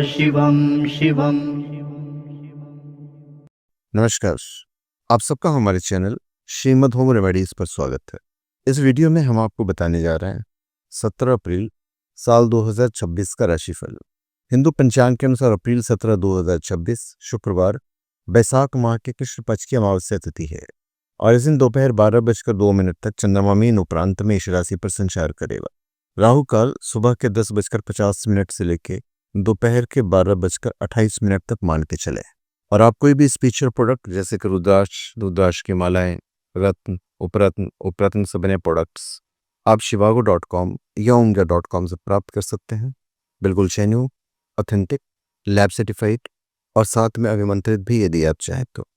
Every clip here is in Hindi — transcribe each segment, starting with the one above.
शिवम शिवम। नमस्कार, आप सबका हमारे चैनल श्रीमद होम रेमेडीज पर स्वागत है। इस वीडियो में हम आपको बताने जा रहे हैं 17 अप्रैल साल 2026 का राशिफल। हिंदू पंचांग के अनुसार अप्रैल 17, 2026 शुक्रवार बैसाख माह के कृष्ण पक्ष की अमावस्या तिथि है और इस दिन दोपहर 12:02 तक चंद्रमा मीन उपरांत में इस राशि पर संचार करेगा। राहु काल सुबह के 10:50 से लेकर दोपहर के 12:28 तक मान के चले। और आप कोई भी स्पिरिचुअल प्रोडक्ट जैसे कि रुद्राक्ष की मालाएं, रत्न, उपरत्न से बने प्रोडक्ट्स आप shivago.com या omega.com से प्राप्त कर सकते हैं। बिल्कुल जेन्युइन, ऑथेंटिक, लैब सर्टिफाइड और साथ में अभिमंत्रित भी यदि आप चाहें तो।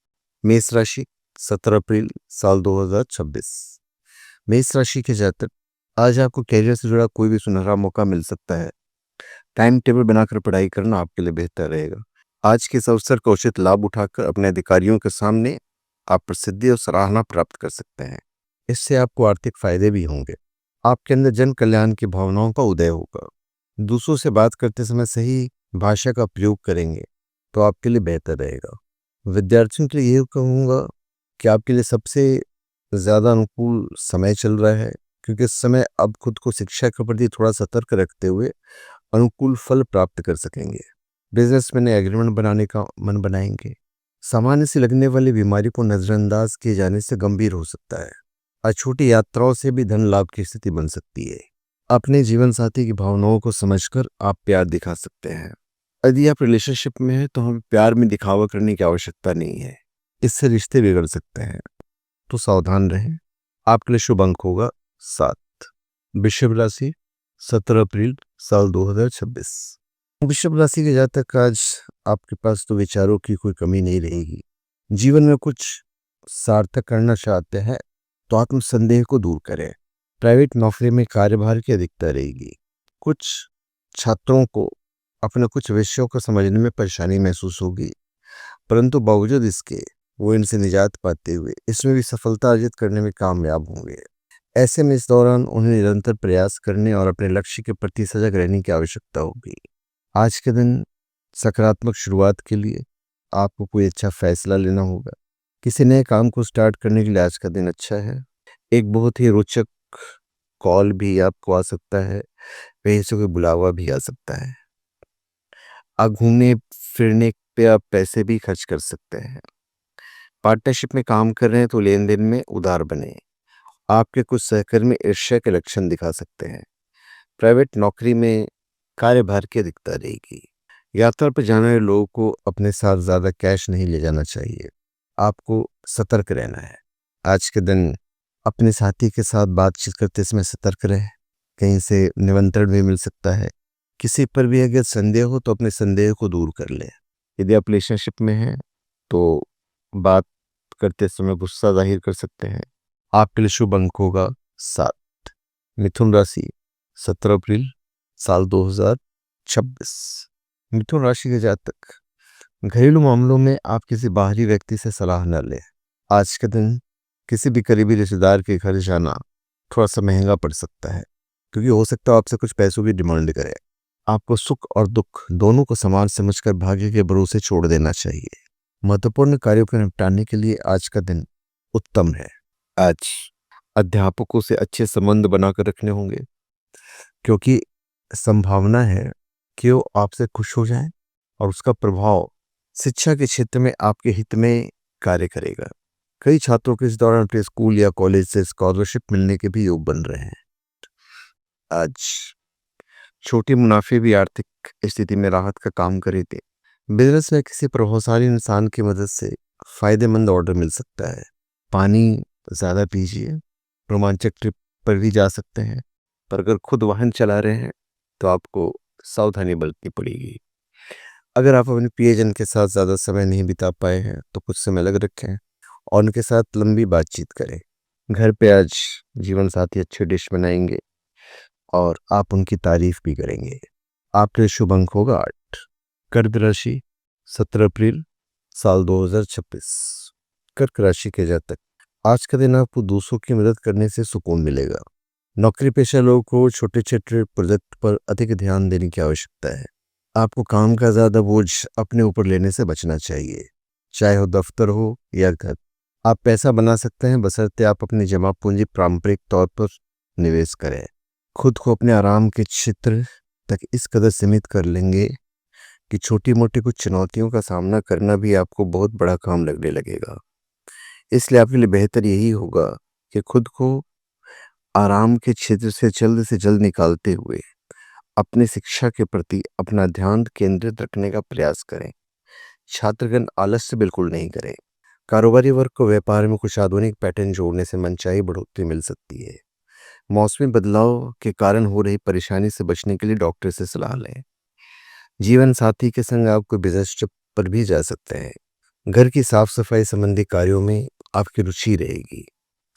मेष राशि 17 अप्रैल साल 2026। मेष राशि के जातक, आज आपको कैरियर से जुड़ा कोई भी सुनहरा मौका मिल सकता है। टाइम टेबल बनाकर पढ़ाई करना आपके लिए बेहतर रहेगा। आज के इस अवसर का उचित लाभ उठाकर अपने अधिकारियों के सामने आप प्रसिद्धि और सराहना प्राप्त कर सकते हैं। इससे आपको आर्थिक फायदे भी होंगे। आपके अंदर जन कल्याण की भावनाओं का उदय होगा। दूसरों से बात करते समय सही भाषा का प्रयोग करेंगे तो आपके लिए बेहतर रहेगा। विद्यार्थियों के लिए ये कहूँगा कि आपके लिए सबसे ज़्यादा अनुकूल समय चल रहा है, क्योंकि इस समय अब खुद को शिक्षा के प्रति थोड़ा सतर्क रखते हुए अनुकूल फल प्राप्त कर सकेंगे। बिजनेस में नए एग्रीमेंट बनाने का मन बनाएंगे। सामान्य से लगने वाली बीमारी को नजरअंदाज किए जाने से गंभीर हो सकता है और छोटी यात्राओं से भी धन लाभ की स्थिति बन सकती है। अपने जीवन साथी की भावनाओं को समझकर आप प्यार दिखा सकते हैं। यदि आप रिलेशनशिप में हैं तो हमें प्यार में दिखावा करने की आवश्यकता नहीं है, इससे रिश्ते बिगड़ सकते हैं, तो सावधान रहें। आपके लिए शुभ अंक होगा 7। वृषभ राशि 17 अप्रैल साल 2026। वृषभ राशि के जातक, आज आपके पास तो विचारों की कोई कमी नहीं रहेगी। जीवन में कुछ सार्थक करना चाहते हैं तो आत्मसंदेह को दूर करें। प्राइवेट नौकरी में कार्यभार की अधिकता रहेगी। कुछ छात्रों को अपने कुछ विषयों को समझने में परेशानी महसूस होगी, परंतु बावजूद इसके वो इनसे निजात पाते हुए इसमें भी सफलता अर्जित करने में कामयाब होंगे। ऐसे में इस दौरान उन्हें निरंतर प्रयास करने और अपने लक्ष्य के प्रति सजग रहने की आवश्यकता होगी। आज के दिन सकारात्मक शुरुआत के लिए आपको कोई अच्छा फैसला लेना होगा। किसी नए काम को स्टार्ट करने के लिए आज का दिन अच्छा है। एक बहुत ही रोचक कॉल भी आपको आ सकता है, कहीं से कोई बुलावा भी आ सकता है। आप घूमने फिरने पे आप पैसे भी खर्च कर सकते हैं। पार्टनरशिप में काम कर रहे हैं तो लेन देन में उदार बने। आपके कुछ सहकर्मी ईर्ष्या के लक्षण दिखा सकते हैं। प्राइवेट नौकरी में कार्यभार की अधिकता रहेगी। यात्रा पर जाने वाले लोगों को अपने साथ ज्यादा कैश नहीं ले जाना चाहिए। आपको सतर्क रहना है। आज के दिन अपने साथी के साथ बातचीत करते समय सतर्क रहें, कहीं से निमंत्रण भी मिल सकता है। किसी पर भी अगर संदेह हो तो अपने संदेह को दूर कर लें। यदि आप रिलेशनशिप में हैं तो बात करते समय गुस्सा जाहिर कर सकते हैं। आपके लिए शुभ अंक होगा 7। मिथुन राशि 17 अप्रैल साल 2026। मिथुन राशि के जातक, घरेलू मामलों में आप किसी बाहरी व्यक्ति से सलाह न लें। आज के दिन किसी भी करीबी रिश्तेदार के घर जाना थोड़ा सा महंगा पड़ सकता है, क्योंकि हो सकता है आपसे कुछ पैसों की डिमांड करे। आपको सुख और दुख दोनों को समान समझकर भाग्य के भरोसे छोड़ देना चाहिए। महत्वपूर्ण कार्यों को निपटाने के लिए आज का दिन उत्तम है। आज अध्यापकों से अच्छे संबंध बनाकर रखने होंगे, क्योंकि संभावना है कि वो आपसे खुश हो जाएं और उसका प्रभाव शिक्षा के क्षेत्र में आपके हित में कार्य करेगा। कई छात्रों के इस दौरान अपने स्कूल या कॉलेज से स्कॉलरशिप मिलने के भी योग बन रहे हैं। आज छोटी मुनाफे भी आर्थिक स्थिति में राहत का काम करे थे। बिजनेस में किसी प्रभावशाली इंसान की मदद से फायदेमंद ऑर्डर मिल सकता है। पानी ज़्यादा पीजिए। रोमांचक ट्रिप पर भी जा सकते हैं, पर अगर खुद वाहन चला रहे हैं तो आपको सावधानी बरतनी पड़ेगी। अगर आप अपने प्रियजन के साथ ज़्यादा समय नहीं बिता पाए हैं तो कुछ समय अलग रखें और उनके साथ लंबी बातचीत करें। घर पे आज जीवन साथी अच्छी डिश बनाएंगे और आप उनकी तारीफ भी करेंगे। आपके शुभ अंक होगा 8। कर्क राशि 17 अप्रैल साल 2026। कर्क राशि के जातक, आज का दिन आपको दूसरों की मदद करने से सुकून मिलेगा। नौकरी पेशा लोगों को छोटे छोटे प्रोजेक्ट पर अधिक ध्यान देने की आवश्यकता है। आपको काम का ज़्यादा बोझ अपने ऊपर लेने से बचना चाहिए, चाहे वो दफ्तर हो या घर। आप पैसा बना सकते हैं बशर्ते आप अपनी जमा पूंजी पारंपरिक तौर पर निवेश करें। खुद को अपने आराम के क्षेत्र तक इस कदर सीमित कर लेंगे कि छोटी मोटी कुछ चुनौतियों का सामना करना भी आपको बहुत बड़ा काम लगने लगेगा। इसलिए आपके लिए बेहतर यही होगा कि खुद को आराम के क्षेत्र से जल्द निकालते हुए अपनी शिक्षा के प्रति अपना ध्यान केंद्रित रखने का प्रयास करें। छात्रगण आलस्य बिल्कुल नहीं करें। कारोबारी वर्ग को व्यापार में कुछ आधुनिक पैटर्न जोड़ने से मनचाही बढ़ोतरी मिल सकती है। मौसमी बदलाव के कारण हो रही परेशानी से बचने के लिए डॉक्टर से सलाह लें। जीवन साथी के संग आप कोई बिजनेस ट्रिप पर भी जा सकते हैं। घर की साफ सफाई संबंधी कार्यों में आपकी रुचि रहेगी।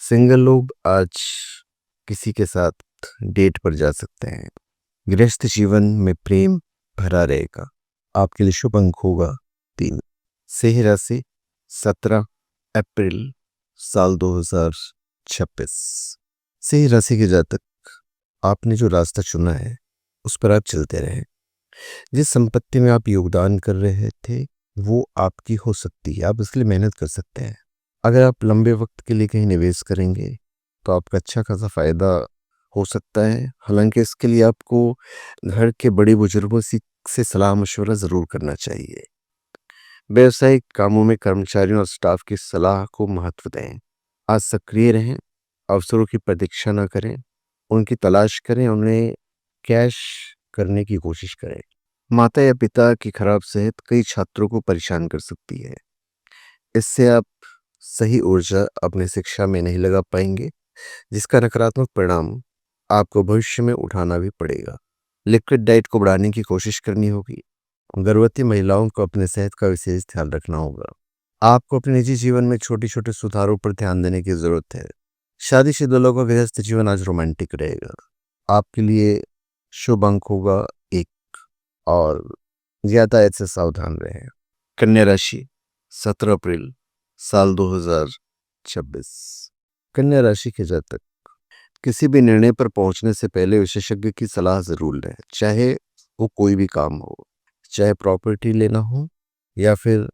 सिंगल लोग आज किसी के साथ डेट पर जा सकते हैं। गृहस्थ जीवन में प्रेम भरा रहेगा। आपके लिए शुभ अंक होगा 3। सिंह राशि 17 अप्रैल साल 2026। सिंह राशि के जातक आपने जो रास्ता चुना है उस पर आप चलते रहें। जिस संपत्ति में आप योगदान कर रहे थे वो आपकी हो सकती है, आप इसके लिए मेहनत कर सकते हैं। अगर आप लंबे वक्त के लिए कहीं निवेश करेंगे तो आपका अच्छा खासा फायदा हो सकता है। हालांकि इसके लिए आपको घर के बड़े बुजुर्गों से सलाह मशवरा ज़रूर करना चाहिए। व्यावसायिक कामों में कर्मचारियों और स्टाफ की सलाह को महत्व दें। आज सक्रिय रहें, अवसरों की प्रतीक्षा न करें, उनकी तलाश करें, उन्हें कैश करने की कोशिश करें। माता या पिता की खराब सेहत कई छात्रों को परेशान कर सकती है। इससे आप सही ऊर्जा अपनी शिक्षा में नहीं लगा पाएंगे, जिसका नकारात्मक परिणाम आपको भविष्य में उठाना भी पड़ेगा। लिक्विड डाइट को बढ़ाने की कोशिश करनी होगी। गर्भवती महिलाओं को अपने सेहत का विशेष ध्यान रखना होगा। आपको अपने निजी जीवन में छोटे छोटे सुधारों पर ध्यान देने की जरूरत है। शादीशुदा लोगों का गृहस्थ जीवन आज रोमांटिक रहेगा। आपके लिए शुभ अंक होगा 1 और यातायात से सावधान रहें। कन्या राशि 17 अप्रैल साल 2026। कन्या राशि के जातक किसी भी निर्णय पर पहुंचने से पहले विशेषज्ञ की सलाह जरूर लें, चाहे वो कोई भी काम हो, चाहे प्रॉपर्टी लेना हो या फिर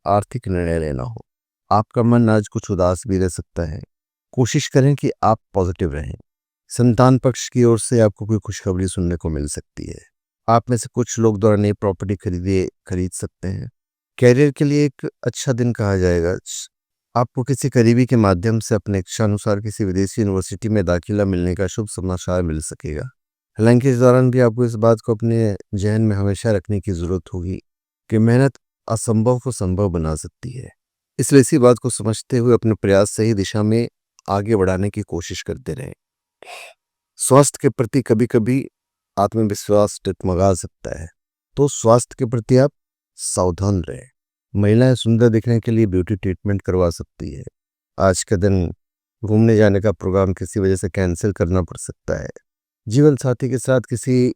आर्थिक निर्णय लेना हो। आपका मन आज कुछ उदास भी रह सकता है। कोशिश करें कि आप पॉजिटिव रहें। संतान पक्ष की ओर से आपको कोई खुशखबरी सुनने को मिल सकती है। आप में से कुछ लोग द्वारा नई प्रॉपर्टी खरीद सकते हैं। कैरियर के लिए एक अच्छा दिन कहा जाएगा। आपको किसी करीबी के माध्यम से अपने इच्छा अनुसार किसी विदेशी यूनिवर्सिटी में दाखिला मिलने का शुभ समाचार मिल सकेगा। हालांकि इस दौरान भी आपको इस बात को अपने जहन में हमेशा रखने की जरूरत होगी कि मेहनत असंभव को संभव बना सकती है। इसलिए इसी बात को समझते हुए अपने प्रयास सही दिशा में आगे बढ़ाने की कोशिश करते रहें। स्वास्थ्य के प्रति कभी कभी आत्मविश्वास डगमगा सकता है, तो स्वास्थ्य के प्रति आप सावधान रहें। महिलाएं सुंदर दिखने के लिए ब्यूटी ट्रीटमेंट करवा सकती है। आज के दिन घूमने जाने का प्रोग्राम किसी वजह से कैंसिल करना पड़ सकता है। जीवन साथी के साथ किसी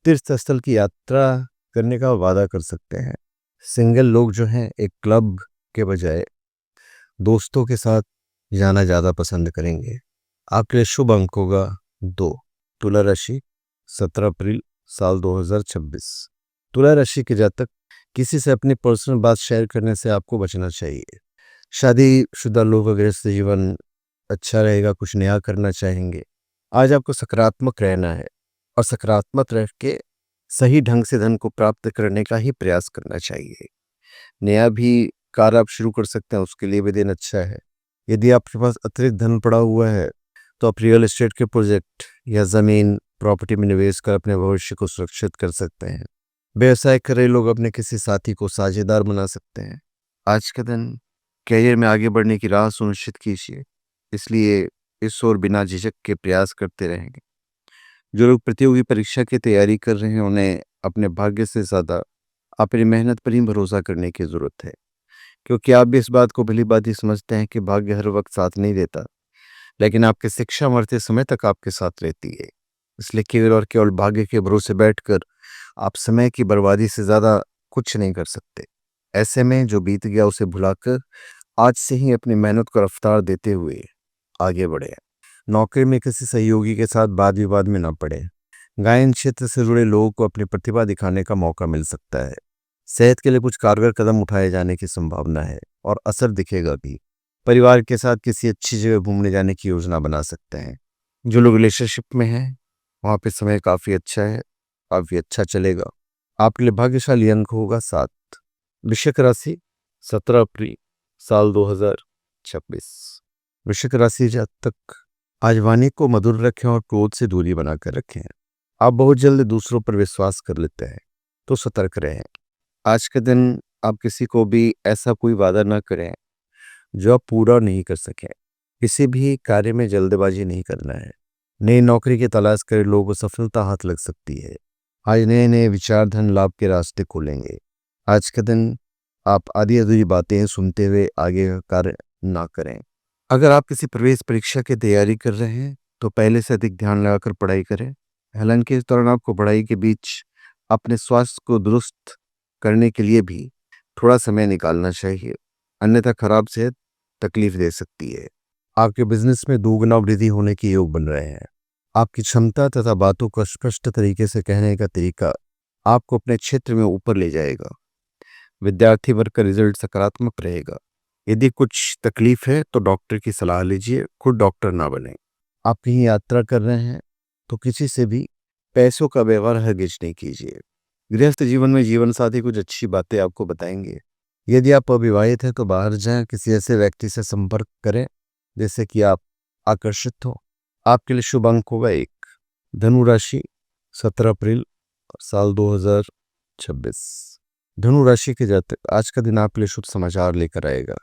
तीर्थ स्थल की यात्रा करने का वादा कर सकते हैं। सिंगल लोग जो हैं एक क्लब के बजाय दोस्तों के साथ जाना ज़्यादा पसंद करेंगे। आपके लिए शुभ अंक होगा 2। तुला राशि 17 अप्रैल साल 2026। तुला राशि के जातक किसी से अपनी पर्सनल बात शेयर करने से आपको बचना चाहिए। शादीशुदा लोग का गृहस्थ जीवन अच्छा रहेगा, कुछ नया करना चाहेंगे। आज आपको सकारात्मक रहना है और सकारात्मक रह के सही ढंग से धन को प्राप्त करने का ही प्रयास करना चाहिए। नया भी कार्य आप शुरू कर सकते हैं, उसके लिए भी दिन अच्छा है। यदि आपके पास अतिरिक्त धन पड़ा हुआ है तो आप रियल एस्टेट के प्रोजेक्ट या ज़मीन प्रॉपर्टी में निवेश कर अपने भविष्य को सुरक्षित कर सकते हैं। व्यवसाय कर रहे लोग अपने किसी साथी को साझेदार बना सकते हैं। आज के दिन कैरियर में आगे बढ़ने की राह सुनिश्चित कीजिए, इसलिए इस ओर बिना झिझक के प्रयास करते रहेंगे। जो लोग प्रतियोगी परीक्षा की तैयारी कर रहे हैं उन्हें अपने भाग्य से ज़्यादा अपनी मेहनत पर ही भरोसा करने की ज़रूरत है, क्योंकि आप भी इस बात को भली बात ही समझते हैं कि भाग्य हर वक्त साथ नहीं देता, लेकिन आपकी शिक्षा मरते समय तक आपके साथ रहती है। इसलिए केवल और केवल भाग्य के भरोसे बैठकर आप समय की बर्बादी से ज़्यादा कुछ नहीं कर सकते। ऐसे में जो बीत गया उसे भुलाकर आज से ही अपनी मेहनत को रफ्तार देते हुए आगे बढ़े। नौकरी में किसी सहयोगी के साथ वाद विवाद में ना पड़े। गायन क्षेत्र से जुड़े लोगों को अपनी प्रतिभा दिखाने का मौका मिल सकता है। सेहत के लिए कुछ कारगर कदम उठाए जाने की संभावना है और असर दिखेगा भी। परिवार के साथ किसी अच्छी जगह घूमने जाने की योजना बना सकते हैं। जो लोग रिलेशनशिप में हैं वहाँ पे समय काफ़ी अच्छा है, काफ़ी अच्छा चलेगा। आपके लिए भाग्यशाली अंक होगा 7। वृश्चिक राशि 17 अप्रैल साल 2026। वृश्चिक राशि जातक आज वाणी को मधुर रखें और क्रोध से दूरी बनाकर रखें। आप बहुत जल्द दूसरों पर विश्वास कर लेते हैं, तो सतर्क रहें। आज के दिन आप किसी को भी ऐसा कोई वादा ना करें जो आप पूरा नहीं कर सकें। किसी भी कार्य में जल्दबाजी नहीं करना है। नई नौकरी की तलाश करे लोगों को सफलता हाथ लग सकती है। आज नए नए विचार धन लाभ के रास्ते खोलेंगे। आज के दिन आप आधी अधूरी बातें सुनते हुए आगे का कार्य ना करें। अगर आप किसी प्रवेश परीक्षा की तैयारी कर रहे हैं तो पहले से अधिक ध्यान लगाकर पढ़ाई करें। हालांकि इस दौरान आपको पढ़ाई के बीच अपने स्वास्थ्य को दुरुस्त करने के लिए भी थोड़ा समय निकालना चाहिए, अन्यथा खराब सेहत तकलीफ दे सकती है। आपके बिजनेस में दोगुना वृद्धि होने के योग बन रहे हैं। आपकी क्षमता तथा बातों को स्पष्ट तरीके से कहने का तरीका आपको अपने क्षेत्र में ऊपर ले जाएगा। विद्यार्थी वर्ग का रिजल्ट सकारात्मक रहेगा। यदि कुछ तकलीफ है तो डॉक्टर की सलाह लीजिए, खुद डॉक्टर ना बने। आप कहीं यात्रा कर रहे हैं तो किसी से भी पैसों का व्यवहार हरगिज नहीं कीजिए। गृहस्थ जीवन में जीवन साथी कुछ अच्छी बातें आपको बताएंगे। यदि आप अविवाहित हैं तो बाहर जाएं, किसी ऐसे व्यक्ति से संपर्क करें जिससे कि आप आकर्षित हो। आपके लिए शुभ अंक होगा 1। धनु राशि 17 अप्रैल साल 2026। धनु राशि के जातक आज का दिन आपके लिए शुभ समाचार लेकर आएगा।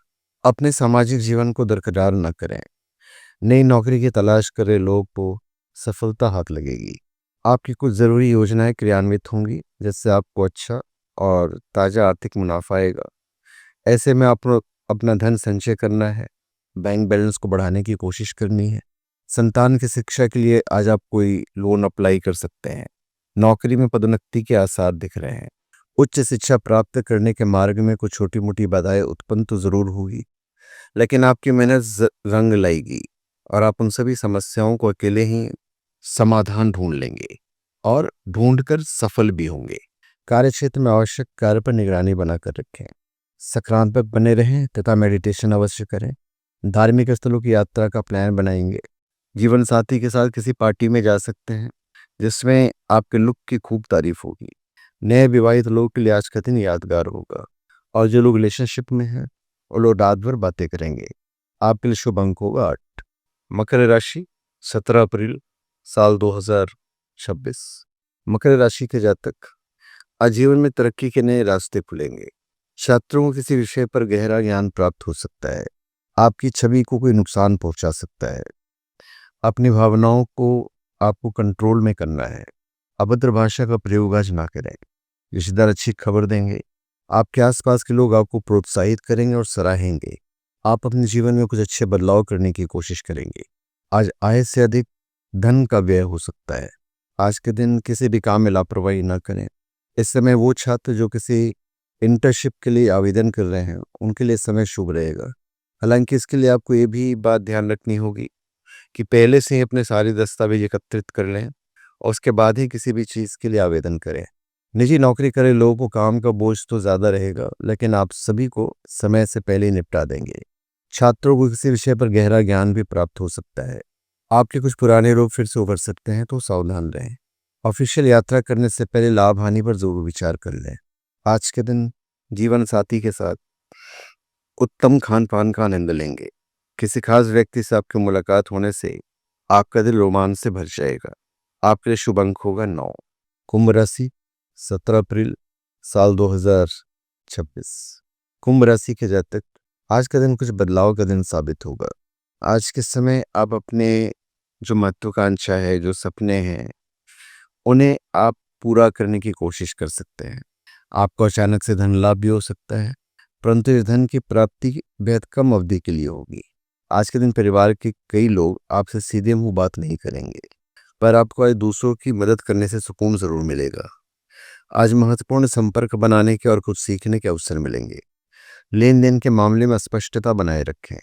अपने सामाजिक जीवन को दरकिनार न करें। नई नौकरी की तलाश कर रहे लोग को सफलता हाथ लगेगी। आपकी कुछ जरूरी योजनाएं क्रियान्वित होंगी जिससे आपको अच्छा और ताज़ा आर्थिक मुनाफा आएगा। ऐसे में आपको अपना धन संचय करना है, बैंक बैलेंस को बढ़ाने की कोशिश करनी है। संतान की शिक्षा के लिए आज आप कोई लोन अप्लाई कर सकते हैं। नौकरी में पदोन्नति के आसार दिख रहे हैं। उच्च शिक्षा प्राप्त करने के मार्ग में कुछ छोटी मोटी बाधाएं उत्पन्न तो जरूर होगी, लेकिन आपकी मेहनत रंग लाएगी और आप उन सभी समस्याओं को अकेले ही समाधान ढूंढ लेंगे और ढूंढकर सफल भी होंगे। कार्य क्षेत्र में आवश्यक कार्य पर निगरानी बनाकर रखें। सकारात्मक बने रहें तथा मेडिटेशन अवश्य करें। धार्मिक स्थलों की यात्रा का प्लान बनाएंगे। जीवन साथी के साथ किसी पार्टी में जा सकते हैं जिसमें आपके लुक की खूब तारीफ होगी। नए विवाहित लोगों के लिए आज का दिन यादगार होगा और जो लोग रिलेशनशिप में हैं वो लोग रात भर बातें करेंगे। आपके लिए शुभ अंक होगा 8। मकर राशि 17 अप्रैल साल 2026। मकर राशि के जातक आज जीवन में तरक्की के नए रास्ते खुलेंगे। छात्रों को किसी विषय पर गहरा ज्ञान प्राप्त हो सकता है। आपकी छवि को कोई नुकसान पहुंचा सकता है। अपनी भावनाओं को आपको कंट्रोल में करना है। अभद्र भाषा का प्रयोग आज ना करें। रिश्तेदार अच्छी खबर देंगे। आपके आसपास के लोग आपको प्रोत्साहित करेंगे और सराहेंगे। आप अपने जीवन में कुछ अच्छे बदलाव करने की कोशिश करेंगे। आज आय से अधिक धन का व्यय हो सकता है। आज के दिन किसी भी काम में लापरवाही न करें। इस समय वो छात्र जो किसी इंटर्नशिप के लिए आवेदन कर रहे हैं उनके लिए समय शुभ रहेगा। हालांकि इसके लिए आपको ये भी बात ध्यान रखनी होगी कि पहले से ही अपने सारे दस्तावेज एकत्रित कर लें और उसके बाद ही किसी भी चीज़ के लिए आवेदन करें। निजी नौकरी करे लोगों को काम का बोझ तो ज़्यादा रहेगा, लेकिन आप सभी को समय से पहले ही निपटा देंगे। छात्रों को किसी विषय पर गहरा ज्ञान भी प्राप्त हो सकता है। आपके कुछ पुराने रोग फिर से उभर सकते हैं, तो सावधान रहें। ऑफिशियल यात्रा करने से पहले लाभ हानि पर जरूर विचार कर लें। आज के दिन जीवन साथी के साथ उत्तम खान पान का आनंद लेंगे। किसी खास व्यक्ति से आपकी मुलाकात होने से आपका दिल रोमांच से भर जाएगा। आपके लिए शुभ अंक होगा 9। कुंभ राशि 17 अप्रैल साल 2026। कुंभ राशि के जातक आज का दिन कुछ बदलाव का दिन साबित होगा। आज के समय आप अपने जो महत्वाकांक्षा है, जो सपने हैं, उन्हें आप पूरा करने की कोशिश कर सकते हैं। आपको अचानक से धन लाभ भी हो सकता है, परंतु इस धन की प्राप्ति बेहद कम अवधि के लिए होगी। आज के दिन परिवार के कई लोग आपसे सीधे मुंह बात नहीं करेंगे, पर आपको आज दूसरों की मदद करने से सुकून जरूर मिलेगा। आज महत्वपूर्ण संपर्क बनाने के और कुछ सीखने के अवसर मिलेंगे। लेन देन के मामले में स्पष्टता बनाए रखें।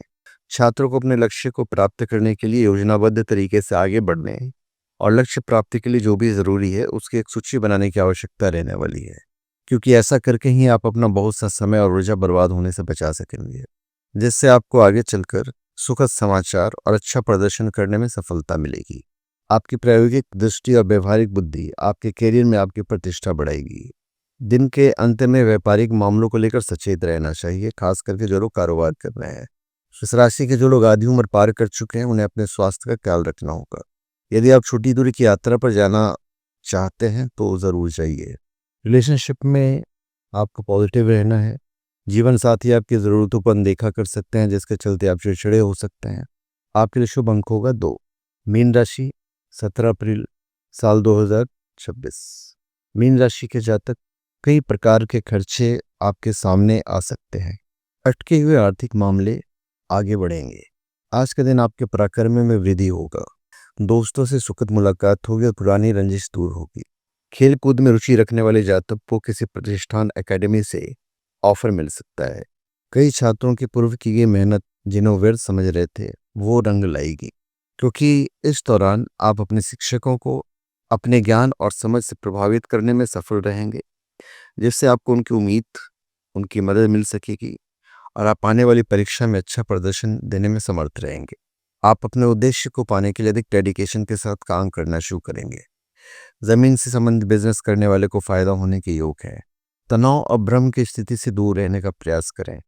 छात्रों को अपने लक्ष्य को प्राप्त करने के लिए योजनाबद्ध तरीके से आगे बढ़ने और लक्ष्य प्राप्ति के लिए जो भी ज़रूरी है उसकी एक सूची बनाने की आवश्यकता रहने वाली है, क्योंकि ऐसा करके ही आप अपना बहुत सा समय और ऊर्जा बर्बाद होने से बचा सकेंगे, जिससे आपको आगे चलकर सुखद समाचार और अच्छा प्रदर्शन करने में सफलता मिलेगी। आपकी प्रायोगिक दृष्टि और व्यवहारिक बुद्धि आपके करियर में आपकी प्रतिष्ठा बढ़ाएगी। दिन के अंत में व्यापारिक मामलों को लेकर सचेत रहना चाहिए, खास करके जो लोग कारोबार कर रहे हैं। इस राशि के जो लोग आधी उम्र पार कर चुके हैं उन्हें अपने स्वास्थ्य का ख्याल रखना होगा। यदि आप छोटी दूरी की यात्रा पर जाना चाहते हैं तो ज़रूर जाइए। रिलेशनशिप में आपको पॉजिटिव रहना है। जीवन साथी आपकी ज़रूरतों पर अनदेखा कर सकते हैं, जिसके चलते आप चिड़चिड़े हो सकते हैं। आपके लिए शुभ अंक होगा 2। मीन राशि 17 अप्रैल साल 2026। मीन राशि के जातक कई प्रकार के खर्चे आपके सामने आ सकते हैं। अटके हुए आर्थिक मामले आगे बढ़ेंगे। आज के दिन आपके पराक्रम में वृद्धि होगा। दोस्तों से सुखद मुलाकात होगी और पुरानी रंजिश दूर होगी। खेल कूद में रुचि रखने वाले जातक को किसी प्रतिष्ठान एकेडमी से ऑफर मिल सकता है। कई छात्रों की पूर्व की गई मेहनत जिन्हें व्यर्थ समझ रहे थे वो रंग लाएगी, क्योंकि इस दौरान आप अपने शिक्षकों को अपने ज्ञान और समझ से प्रभावित करने में सफल रहेंगे, जिससे आपको उनकी मदद मिल सकेगी और आप आने वाली परीक्षा में अच्छा प्रदर्शन देने में समर्थ रहेंगे। आप अपने उद्देश्य को पाने के लिए अधिक डेडिकेशन के साथ काम करना शुरू करेंगे। जमीन से संबंधित बिजनेस करने वाले को फायदा होने के योग है। तनाव और भ्रम की स्थिति से दूर रहने का प्रयास करें।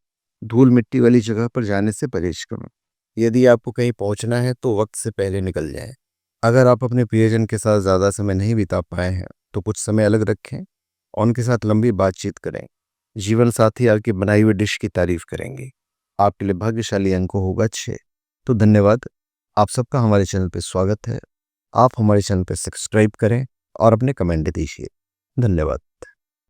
धूल मिट्टी वाली जगह पर जाने से परहेज करें। यदि आपको कहीं पहुंचना है तो वक्त से पहले निकल जाएं। अगर आप अपने प्रियजन के साथ ज़्यादा समय नहीं बिता पाए हैं तो कुछ समय अलग रखें और उनके साथ लंबी बातचीत करें। जीवन साथी आपकी बनाई हुई डिश की तारीफ करेंगे। आपके लिए भाग्यशाली अंक होगा 6। तो धन्यवाद। आप सबका हमारे चैनल पर स्वागत है। आप हमारे चैनल पर सब्सक्राइब करें और अपने कमेंट दीजिए। धन्यवाद।